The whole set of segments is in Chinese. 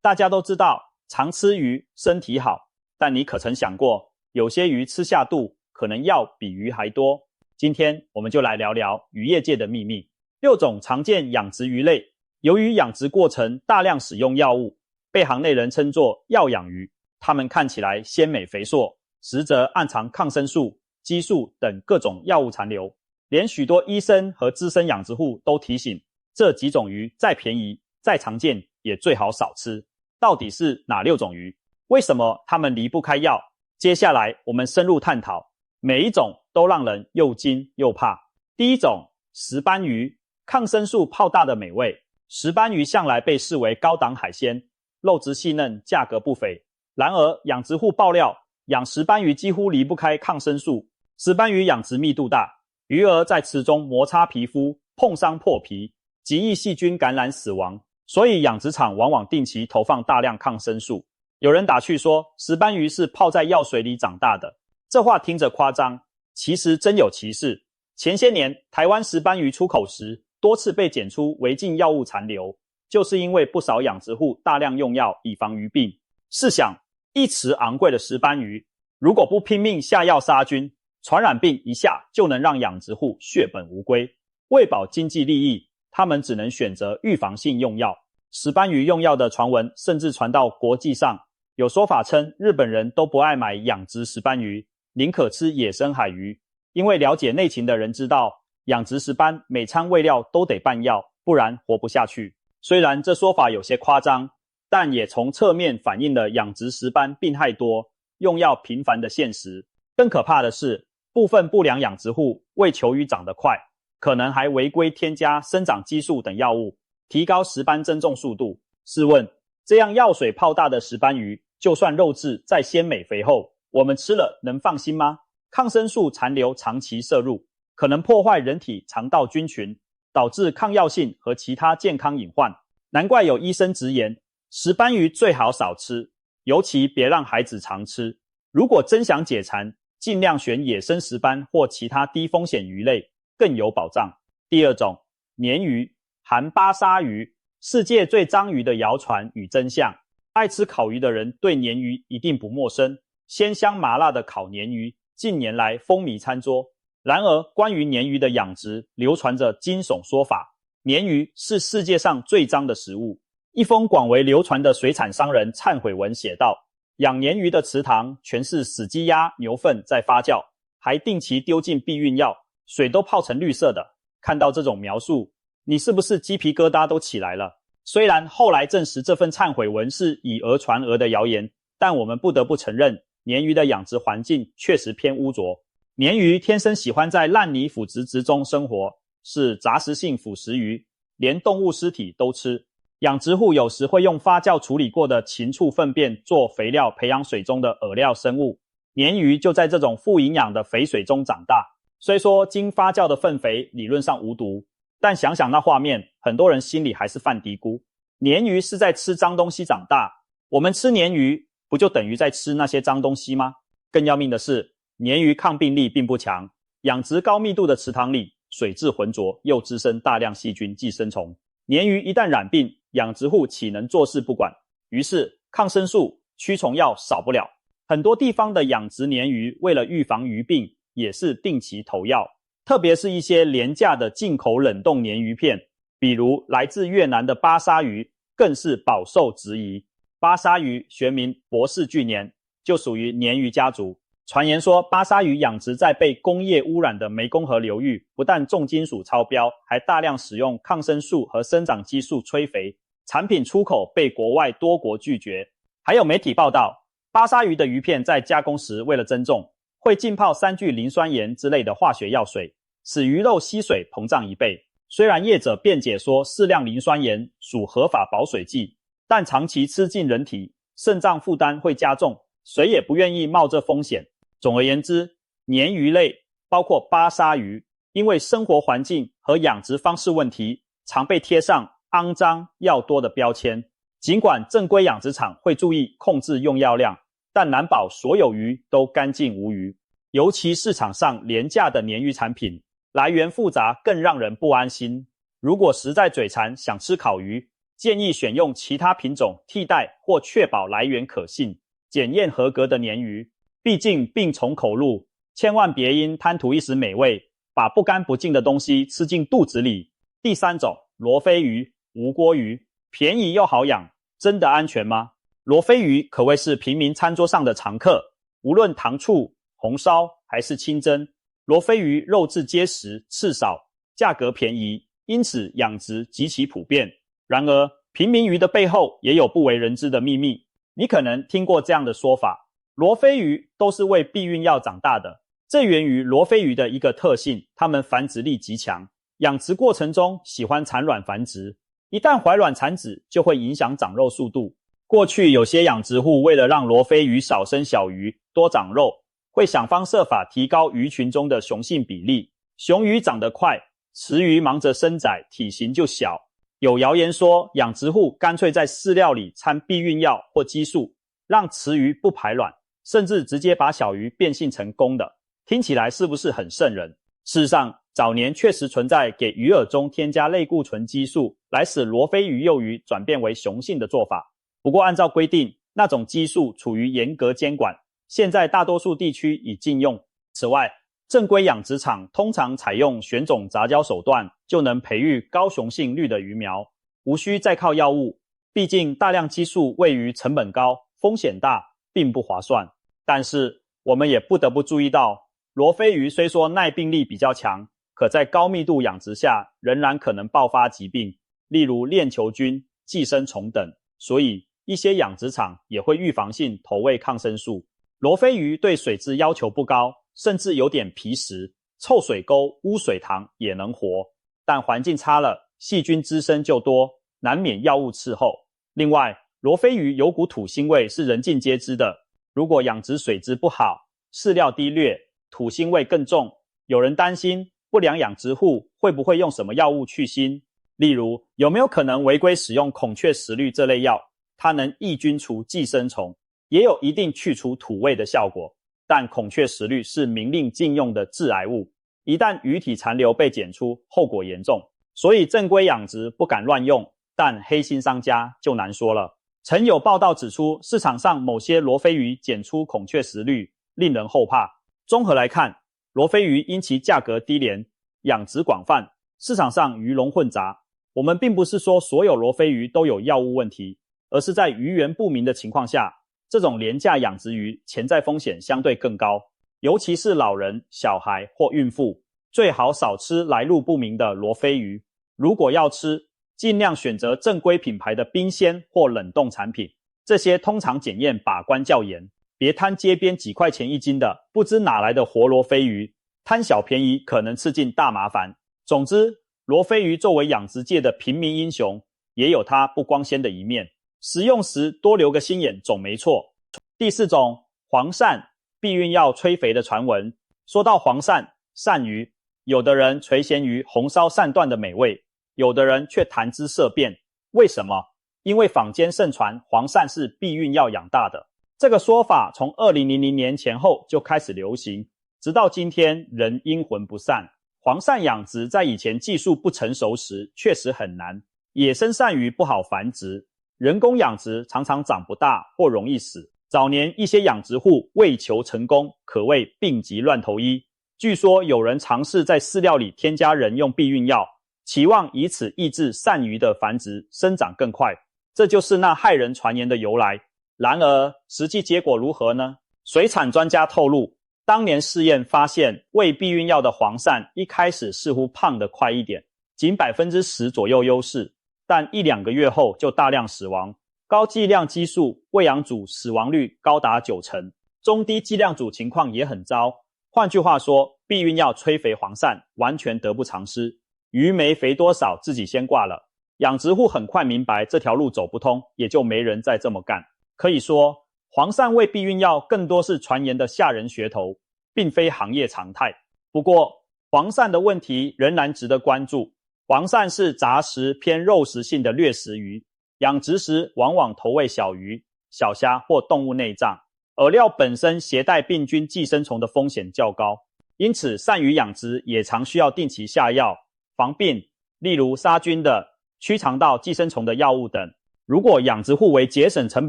大家都知道常吃鱼身体好，但你可曾想过，有些鱼吃下肚可能药比鱼还多？今天我们就来聊聊渔业界的秘密。6种常见养殖鱼类，由于养殖过程大量使用药物，被行内人称作药养鱼。它们看起来鲜美肥硕，实则暗藏抗生素、激素等各种药物残留。连许多医生和资深养殖户都提醒，这几种鱼再便宜、再常见，也最好少吃。到底是哪6种鱼？为什么它们离不开药？接下来我们深入探讨，每一种都让人又惊又怕。第一种，石斑鱼，抗生素泡大的美味。石斑鱼向来被视为高档海鲜，肉质细嫩，价格不菲。然而养殖户爆料，养石斑鱼几乎离不开抗生素。石斑鱼养殖密度大，鱼儿在池中摩擦皮肤，碰伤破皮，极易细菌感染死亡，所以养殖场往往定期投放大量抗生素。有人打趣说，石斑鱼是泡在药水里长大的，这话听着夸张，其实真有其事。前些年台湾石斑鱼出口时，多次被检出违禁药物残留，就是因为不少养殖户大量用药以防鱼病。试想，一池昂贵的石斑鱼，如果不拼命下药杀菌，传染病一下就能让养殖户血本无归。为保经济利益，他们只能选择预防性用药。石斑鱼用药的传闻甚至传到国际上，有说法称日本人都不爱买养殖石斑鱼，宁可吃野生海鱼。因为了解内情的人知道，养殖石斑每餐喂料都得拌药，不然活不下去。虽然这说法有些夸张，但也从侧面反映了养殖石斑病害多、用药频繁的现实。更可怕的是，部分不良养殖户为求鱼长得快，可能还违规添加生长激素等药物，提高石斑增重速度。试问，这样药水泡大的石斑鱼，就算肉质再鲜美肥厚，我们吃了能放心吗？抗生素残留长期摄入，可能破坏人体肠道菌群，导致抗药性和其他健康隐患。难怪有医生直言，石斑鱼最好少吃，尤其别让孩子常吃。如果真想解馋，尽量选野生石斑或其他低风险鱼类，更有保障。第二种，鲶鱼，含巴沙鱼，世界最脏鱼的谣传与真相。爱吃烤鱼的人对鲶鱼一定不陌生，鲜香麻辣的烤鲶鱼近年来风靡餐桌。然而关于鲶鱼的养殖流传着惊悚说法，鲶鱼是世界上最脏的食物。一封广为流传的水产商人忏悔文写道，养鲶鱼的池塘全是死鸡鸭牛粪在发酵，还定期丢进避孕药，水都泡成绿色的。看到这种描述，你是不是鸡皮疙瘩都起来了？虽然后来证实这份忏悔文是以讹传讹的谣言，但我们不得不承认，鲶鱼的养殖环境确实偏污浊。鲶鱼天生喜欢在烂泥腐殖质中生活，是杂食性腐食鱼，连动物尸体都吃。养殖户有时会用发酵处理过的禽畜粪便做肥料，培养水中的饵料生物。鲶鱼就在这种富营养的肥水中长大。虽说经发酵的粪肥理论上无毒，但想想那画面，很多人心里还是犯嘀咕。鲶鱼是在吃脏东西长大，我们吃鲶鱼不就等于在吃那些脏东西吗？更要命的是，鲶鱼抗病力并不强，养殖高密度的池塘里，水质浑浊，又滋生大量细菌寄生虫。鲶鱼一旦染病，养殖户岂能坐视不管？于是抗生素、驱虫药少不了。很多地方的养殖鲶鱼为了预防鱼病，也是定期投药。特别是一些廉价的进口冷冻鲶鱼片，比如来自越南的巴沙鱼，更是饱受质疑。巴沙鱼学名博氏巨鲶，就属于鲶鱼家族。传言说，巴沙鱼养殖在被工业污染的湄公河流域，不但重金属超标，还大量使用抗生素和生长激素催肥，产品出口被国外多国拒绝。还有媒体报道，巴沙鱼的鱼片在加工时为了增重，会浸泡3聚磷酸盐之类的化学药水，使鱼肉吸水膨胀1倍。虽然业者辩解说适量磷酸盐属合法保水剂，但长期吃进人体，肾脏负担会加重，谁也不愿意冒这风险。总而言之，鲶鱼类包括巴沙鱼，因为生活环境和养殖方式问题，常被贴上肮脏、药多的标签。尽管正规养殖场会注意控制用药量，但难保所有鱼都干净无虞。尤其市场上廉价的鲶鱼产品，来源复杂更让人不安心。如果实在嘴馋想吃烤鱼，建议选用其他品种替代或确保来源可信、检验合格的鲶鱼。毕竟病从口入，千万别因贪图一时美味，把不干不净的东西吃进肚子里。第三种，罗非鱼、无锅鱼，便宜又好养，真的安全吗？罗非鱼可谓是平民餐桌上的常客，无论糖醋、红烧还是清蒸，罗非鱼肉质结实、刺少，价格便宜，因此养殖极其普遍。然而，平民鱼的背后也有不为人知的秘密。你可能听过这样的说法，罗非鱼都是喂避孕药长大的。这源于罗非鱼的一个特性，它们繁殖力极强，养殖过程中喜欢产卵繁殖，一旦怀卵产子就会影响长肉速度。过去有些养殖户为了让罗非鱼少生小鱼，多长肉，会想方设法提高鱼群中的雄性比例。雄鱼长得快，雌鱼忙着生崽，体型就小。有谣言说，养殖户干脆在饲料里掺避孕药或激素，让雌鱼不排卵，甚至直接把小鱼变性成公的。听起来是不是很瘆人？事实上，早年确实存在给鱼饵中添加类固醇激素来使罗非鱼幼鱼转变为雄性的做法。不过按照规定，那种激素处于严格监管，现在大多数地区已禁用。此外，正规养殖场通常采用选种杂交手段，就能培育高雄性绿的鱼苗，无需再靠药物。毕竟大量激素喂鱼成本高，风险大，并不划算。但是我们也不得不注意到，罗非鱼虽说耐病力比较强，可在高密度养殖下仍然可能爆发疾病，例如链球菌、寄生虫等。所以一些养殖场也会预防性投喂抗生素。罗非鱼对水质要求不高，甚至有点皮实，臭水沟、污水塘也能活，但环境差了，细菌滋生就多，难免药物伺候。另外，罗非鱼有股土腥味是人尽皆知的，如果养殖水质不好，饲料低劣，土腥味更重，有人担心不良养殖户会不会用什么药物去腥，例如有没有可能违规使用孔雀石绿这类药，它能抑菌除寄生虫，也有一定去除土味的效果。但孔雀石绿是明令禁用的致癌物，一旦鱼体残留被检出，后果严重，所以正规养殖不敢乱用，但黑心商家就难说了。曾有报道指出，市场上某些罗非鱼检出孔雀石绿，令人后怕。综合来看，罗非鱼因其价格低廉、养殖广泛，市场上鱼龙混杂。我们并不是说所有罗非鱼都有药物问题，而是在鱼源不明的情况下，这种廉价养殖鱼潜在风险相对更高，尤其是老人、小孩或孕妇，最好少吃来路不明的罗非鱼。如果要吃，尽量选择正规品牌的冰鲜或冷冻产品，这些通常检验把关较严。别贪街边几块钱一斤的不知哪来的活罗非鱼，贪小便宜可能吃进大麻烦。总之，罗非鱼作为养殖界的平民英雄，也有它不光鲜的一面，食用时多留个心眼总没错。第四种，黄鳝，避孕药催肥的传闻。说到黄鳝、鳝鱼，有的人垂涎于红烧鳝段的美味，有的人却谈之色变。为什么？因为坊间盛传黄鳝是避孕药养大的。这个说法从2000年前后就开始流行，直到今天仍阴魂不散。黄鳝养殖在以前技术不成熟时确实很难，野生鳝鱼不好繁殖，人工养殖常常长不大或容易死。早年一些养殖户为求成功，可谓病急乱投医。据说有人尝试在饲料里添加人用避孕药，期望以此抑制鳝鱼的繁殖生长更快，这就是那骇人传言的由来。然而实际结果如何呢？水产专家透露，当年试验发现，喂避孕药的黄鳝一开始似乎胖得快一点，仅 10% 左右优势，但1-2个月后就大量死亡。高剂量激素喂养组死亡率高达90%，中低剂量组情况也很糟。换句话说，避孕药催肥黄鳝完全得不偿失，鱼没肥多少自己先挂了。养殖户很快明白这条路走不通，也就没人再这么干。可以说，黄鳝喂避孕药更多是传言的吓人噱头，并非行业常态。不过，黄鳝的问题仍然值得关注。黄鳝是杂食偏肉食性的掠食鱼，养殖时往往投喂小鱼、小虾或动物内脏，饵料本身携带病菌寄生虫的风险较高，因此鳝鱼养殖也常需要定期下药防病，例如杀菌的、驱肠道寄生虫的药物等。如果养殖户为节省成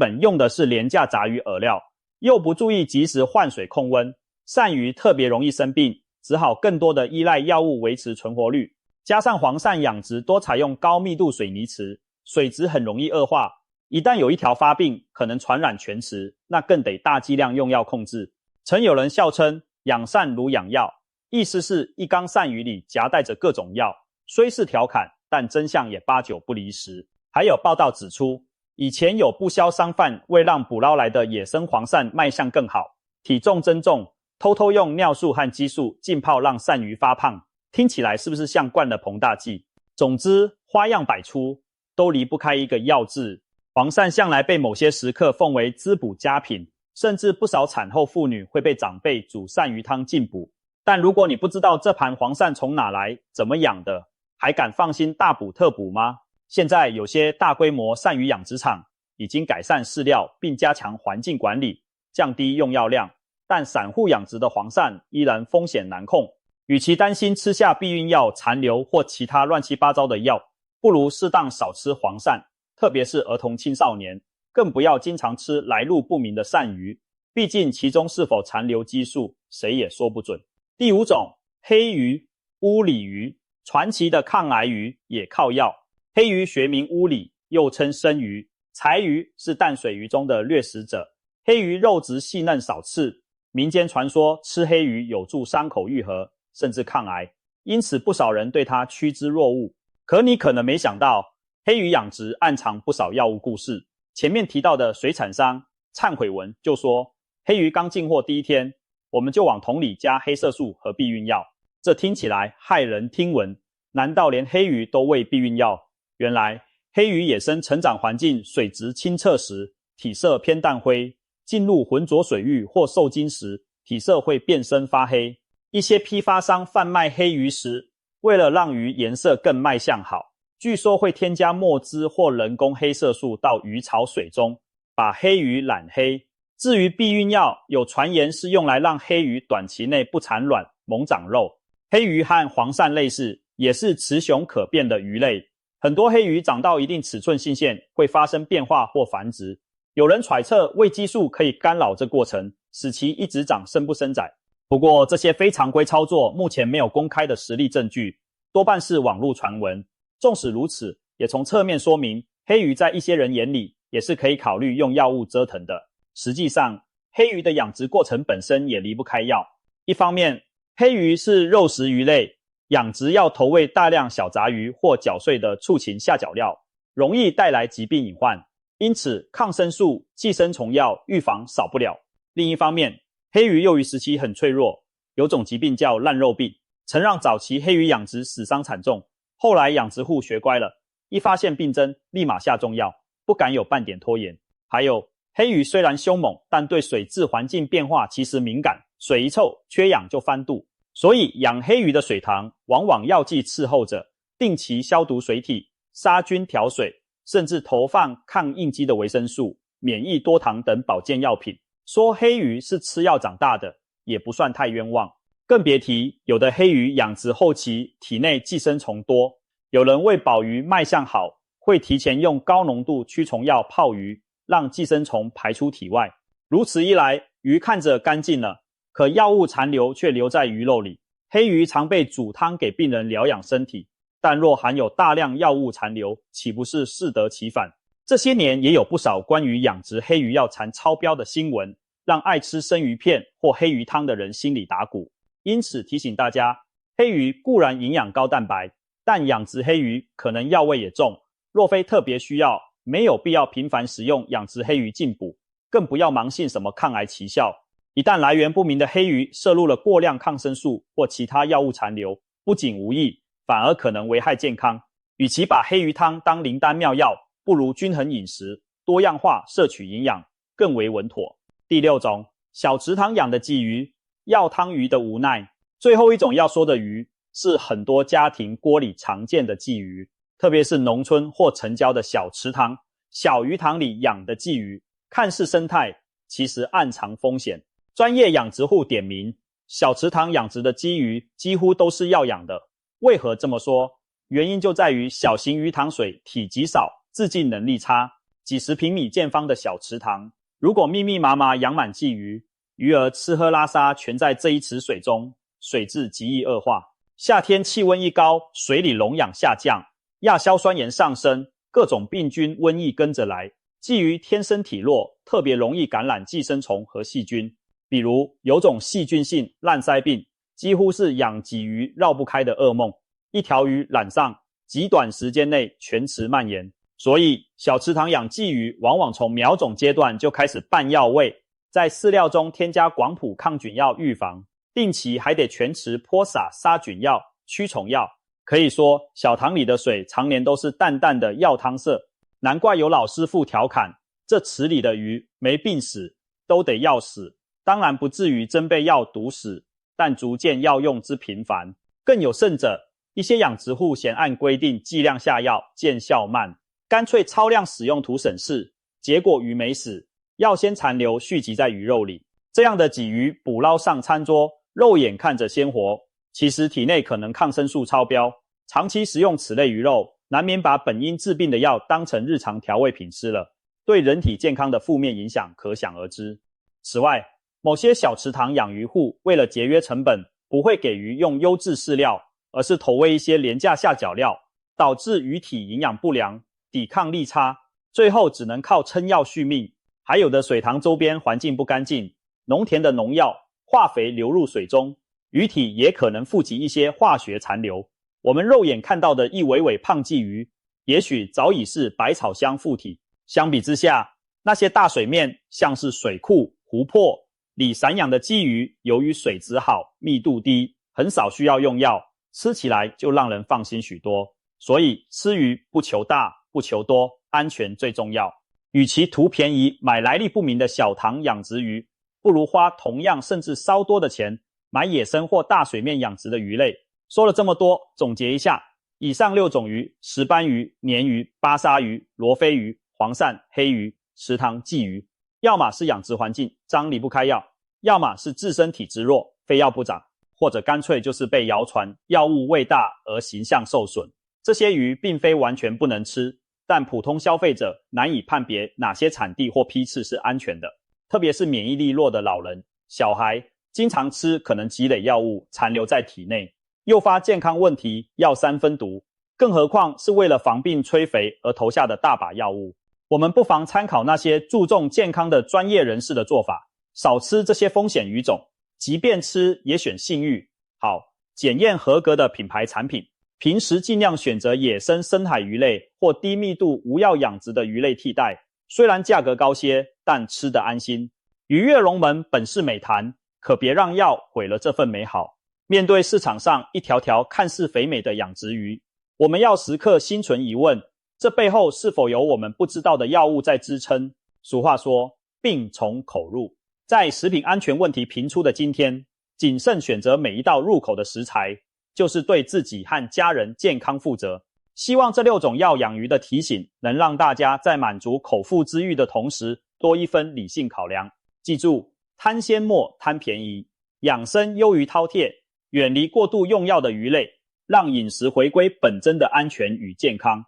本用的是廉价杂鱼饵料，又不注意及时换水控温，鳝鱼特别容易生病，只好更多的依赖药物维持存活率。加上黄鳝养殖多采用高密度水泥池，水质很容易恶化，一旦有一条发病，可能传染全池，那更得大剂量用药控制。曾有人笑称养鳝如养药，意思是一缸鳝鱼里夹带着各种药，虽是调侃，但真相也8、9不离十。还有报道指出，以前有不肖商贩为让捕捞来的野生黄鳝卖相更好，体重增重，偷偷用尿素和激素浸泡让鳝鱼发胖，听起来是不是像灌了膨大剂？总之花样百出，都离不开一个药字。黄鳝向来被某些食客奉为滋补佳品，甚至不少产后妇女会被长辈煮鳝鱼汤进补。但如果你不知道这盘黄鳝从哪来，怎么养的，还敢放心大补特补吗？现在有些大规模鳝鱼养殖场已经改善饲料并加强环境管理，降低用药量，但散户养殖的黄鳝依然风险难控。与其担心吃下避孕药残留或其他乱七八糟的药，不如适当少吃黄鳝，特别是儿童青少年，更不要经常吃来路不明的鳝鱼，毕竟其中是否残留激素，谁也说不准。第5种，黑鱼、乌里鱼，传奇的抗癌鱼也靠药。黑鱼学名乌里，又称生鱼，柴鱼是淡水鱼中的掠食者。黑鱼肉质细嫩少刺，民间传说吃黑鱼有助伤口愈合，甚至抗癌，因此不少人对它趋之若鹜。可你可能没想到，黑鱼养殖暗藏不少药物故事。前面提到的水产商忏悔文就说，黑鱼刚进货第一天，我们就往桶里加黑色素和避孕药，这听起来骇人听闻，难道连黑鱼都喂避孕药？原来黑鱼野生成长环境水质清澈时，体色偏淡灰，进入浑浊水域或受精时，体色会变深发黑。一些批发商贩卖黑鱼时，为了让鱼颜色更卖相好，据说会添加墨汁或人工黑色素到鱼槽水中，把黑鱼染黑。至于避孕药，有传言是用来让黑鱼短期内不产卵、猛长肉。黑鱼和黄鳝类似，也是雌雄可辨的鱼类。很多黑鱼长到一定尺寸性线会发生变化或繁殖，有人揣测喂激素可以干扰这过程，使其一直长生不生仔。不过这些非常规操作目前没有公开的实例证据，多半是网络传闻。纵使如此，也从侧面说明黑鱼在一些人眼里也是可以考虑用药物折腾的。实际上，黑鱼的养殖过程本身也离不开药。一方面，黑鱼是肉食鱼类，养殖要投喂大量小杂鱼或搅碎的畜禽下脚料，容易带来疾病隐患，因此抗生素、寄生虫药预防少不了。另一方面，黑鱼幼鱼时期很脆弱，有种疾病叫烂肉病，曾让早期黑鱼养殖死伤惨重。后来养殖户学乖了，一发现病症立马下重药，不敢有半点拖延。还有，黑鱼虽然凶猛，但对水质环境变化其实敏感，水一臭，缺氧就翻肚。所以养黑鱼的水塘往往药剂伺候着，定期消毒水体，杀菌调水，甚至投放抗应激的维生素、免疫多糖等保健药品。说黑鱼是吃药长大的，也不算太冤枉。更别提有的黑鱼养殖后期体内寄生虫多，有人为保鱼卖相好，会提前用高浓度驱虫药泡鱼，让寄生虫排出体外。如此一来，鱼看着干净了，可药物残留却留在鱼肉里。黑鱼常被煮汤给病人疗养身体，但若含有大量药物残留，岂不是适得其反？这些年也有不少关于养殖黑鱼药残超标的新闻，让爱吃生鱼片或黑鱼汤的人心里打鼓。因此提醒大家，黑鱼固然营养高蛋白，但养殖黑鱼可能药味也重，若非特别需要，没有必要频繁使用养殖黑鱼进补，更不要盲信什么抗癌奇效。一旦来源不明的黑鱼摄入了过量抗生素或其他药物残留，不仅无益，反而可能危害健康。与其把黑鱼汤当灵丹妙药，不如均衡饮食，多样化摄取营养，更为稳妥。第6种，小池塘养的鲫鱼，药汤鱼的无奈。最后一种要说的鱼，是很多家庭锅里常见的鲫鱼，特别是农村或城郊的小池塘、小鱼塘里养的鲫鱼，看似生态，其实暗藏风险。专业养殖户点名，小池塘养殖的鲫鱼几乎都是要养的。为何这么说？原因就在于小型鱼塘水体积少，自净能力差，几十平米见方的小池塘，如果密密麻麻养满鲫鱼，鱼儿吃喝拉撒全在这一池水中，水质极易恶化。夏天气温一高，水里溶氧下降，亚硝酸盐上升，各种病菌瘟疫跟着来。鲫鱼天生体弱，特别容易感染寄生虫和细菌，比如有种细菌性烂鳃病，几乎是养鲫鱼绕不开的噩梦。一条鱼染上，极短时间内全池蔓延。所以小池塘养鲫鱼往往从苗种阶段就开始拌药喂，在饲料中添加广谱抗菌药预防，定期还得全池泼洒杀菌药、驱虫药。可以说小塘里的水常年都是淡淡的药汤色，难怪有老师傅调侃，这池里的鱼没病死都得药死。当然不至于真被药毒死，但逐渐药用之频繁。更有甚者，一些养殖户嫌按规定剂量下药见效慢，干脆超量使用图省事，结果鱼没死，药先残留蓄积在鱼肉里。这样的鲫鱼捕捞上餐桌，肉眼看着鲜活，其实体内可能抗生素超标。长期食用此类鱼肉，难免把本应治病的药当成日常调味品吃了，对人体健康的负面影响可想而知。此外，某些小池塘养鱼户为了节约成本，不会给鱼用优质饲料，而是投喂一些廉价下脚料，导致鱼体营养不良，抵抗力差，最后只能靠撑药续命。还有的水塘周边环境不干净，农田的农药、化肥流入水中，鱼体也可能富集一些化学残留。我们肉眼看到的一尾尾胖鲫鱼，也许早已是百草香附体。相比之下，那些大水面像是水库、湖泊里散养的鲫鱼，由于水质好、密度低，很少需要用药，吃起来就让人放心许多。所以吃鱼不求大，不求多，安全最重要。与其图便宜买来历不明的小塘养殖鱼，不如花同样甚至稍多的钱买野生或大水面养殖的鱼类。说了这么多，总结一下，以上6种鱼，石斑鱼、鲶鱼、巴沙鱼、罗非鱼、黄鳝、黑鱼、池塘鲫鱼，要么是养殖环境脏离不开药，要么是自身体质弱，非药不长，或者干脆就是被谣传药物喂大而形象受损。这些鱼并非完全不能吃，但普通消费者难以判别哪些产地或批次是安全的，特别是免疫力弱的老人、小孩，经常吃可能积累药物残留在体内，诱发健康问题，药三分毒，更何况是为了防病催肥而投下的大把药物。我们不妨参考那些注重健康的专业人士的做法，少吃这些风险鱼种，即便吃也选信誉好、检验合格的品牌产品。平时尽量选择野生深海鱼类或低密度无药养殖的鱼类替代，虽然价格高些，但吃得安心。鱼跃龙门本是美谈，可别让药毁了这份美好。面对市场上一条条看似肥美的养殖鱼，我们要时刻心存疑问，这背后是否有我们不知道的药物在支撑？俗话说，病从口入。在食品安全问题频出的今天，谨慎选择每一道入口的食材，就是对自己和家人健康负责。希望这6种药养鱼的提醒，能让大家在满足口腹之欲的同时，多一分理性考量。记住，贪鲜莫贪便宜，养生优于饕餮，远离过度用药的鱼类，让饮食回归本真的安全与健康。